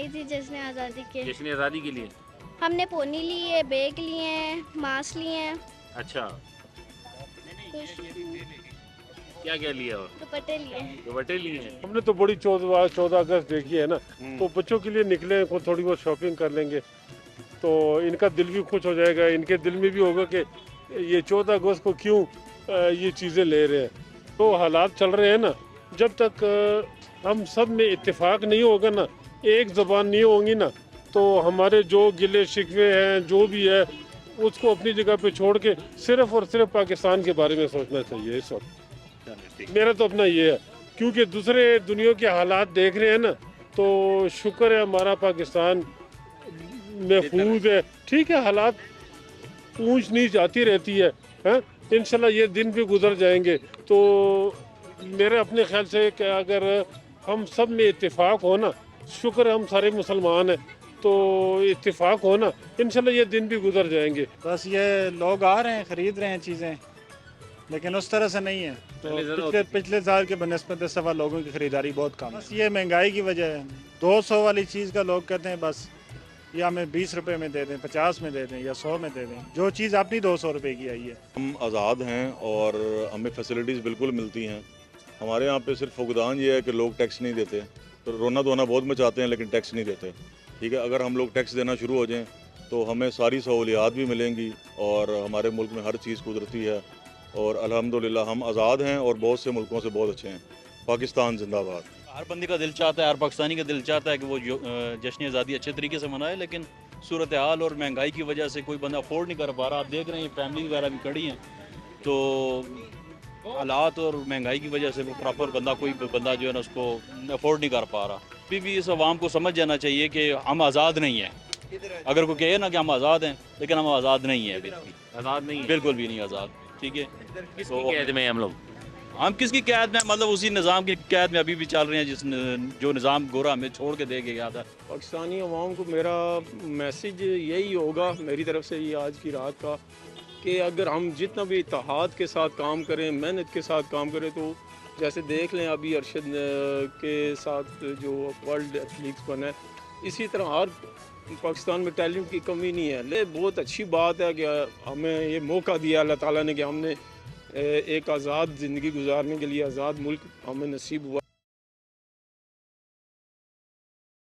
लाई थी जश्न आज़ादी के। जश्न आज़ादी के लिए। हमने पोनी ली है, बैग लिए हैं, मास्क लिए हैं, अच्छा, कुछ क्या क्या लिया और दुपट्टे लिए हैं। दुपट्टे लिए हैं। हमने तो बड़ी 14 अगस्त देखी है ना, हम्म। तो बच्चों के लिए निकले को थोड़ी बहुत शॉपिंग कर लेंगे तो इनका दिल भी खुश हो जाएगा, इनके दिल में भी होगा कि ये 14 अगस्त को क्यों ये चीज़ें ले रहे हैं। तो हालात चल रहे हैं ना, जब तक हम सब में इत्तेफाक नहीं होगा ना, एक ज़बान नहीं होंगी ना, तो हमारे जो गिले शिकवे हैं जो भी है उसको अपनी जगह पे छोड़ के सिर्फ और सिर्फ पाकिस्तान के बारे में सोचना चाहिए इस वक्त। मेरा तो अपना ये है, क्योंकि दूसरे दुनिया के हालात देख रहे हैं ना, तो शुक्र है हमारा पाकिस्तान महफूज है। ठीक है, हालात ऊंच नीच आती रहती है, हैं? इंशाल्लाह ये दिन भी गुजर जाएंगे। तो मेरे अपने ख्याल से कि अगर हम सब में इत्तेफाक हो ना, शुक्र है हम सारे मुसलमान हैं, तो इत्तेफाक हो ना, इंशाल्लाह ये दिन भी गुजर जाएंगे। बस ये लोग आ रहे हैं, ख़रीद रहे हैं चीज़ें, लेकिन उस तरह से नहीं है। तो पिछले साल के बनस्पत इस दफ़ा लोगों की ख़रीदारी बहुत कम है। बस ये महंगाई की वजह है। 200 वाली चीज़ का लोग कहते हैं बस ये हमें 20 रुपए में दे दें, 50 में दे दें या 100 में दे दें, जो चीज़ अपनी 200 रुपए की आई है। हम आज़ाद हैं और हमें फैसिलिटीज़ बिल्कुल मिलती हैं। हमारे यहाँ पे सिर्फ फुकदान ये है कि लोग टैक्स नहीं देते, तो रोना धोना बहुत मचाते हैं लेकिन टैक्स नहीं देते। ठीक है, अगर हम लोग टैक्स देना शुरू हो जाएं तो हमें सारी सहूलियात भी मिलेंगी और हमारे मुल्क में हर चीज़ कुदरती है और अल्हम्दुलिल्लाह हम आज़ाद हैं और बहुत से मुल्कों से बहुत अच्छे हैं। पाकिस्तान जिंदाबाद। हर बंदे का दिल चाहता है, हर पाकिस्तानी का दिल चाहता है कि वो जश्न आज़ादी अच्छे तरीके से मनाए, लेकिन सूरत हाल और महंगाई की वजह से कोई बंदा अफोर्ड नहीं कर पा रहा। आप देख रहे हैं फैमिली वगैरह भी खड़ी हैं, तो हालात और महंगाई की वजह से वो प्रॉपर कोई बंदा जो है ना उसको अफोर्ड नहीं कर पा रहा। अभी भी इस आवाम को समझ जाना चाहिए कि हम आज़ाद नहीं हैं। अगर कोई कहे ना कि हम आज़ाद हैं, लेकिन हम आज़ाद नहीं हैं, आज़ाद नहीं है। बिल्कुल भी नहीं आज़ाद। ठीक है, किसकी कैद में हैं हम लोग? हम किसकी कैद में, मतलब उसी निज़ाम की कैद में अभी भी चल रहे हैं जो निज़ाम गोरा हमें छोड़ के दे के गया था। पाकिस्तानी अवाम को मेरा मैसेज यही होगा मेरी तरफ से ये आज की रात का, कि अगर हम जितना भी इत्तेहाद के साथ काम करें, मेहनत के साथ काम करें, तो जैसे देख लें अभी अरशद के साथ जो वर्ल्ड एथलीट्स बना है, इसी तरह हर पाकिस्तान में टैलेंट की कमी नहीं है। ले बहुत अच्छी बात है कि हमें ये मौका दिया अल्लाह ताला ने कि हमने एक आज़ाद ज़िंदगी गुजारने के लिए आज़ाद मुल्क हमें नसीब हुआ।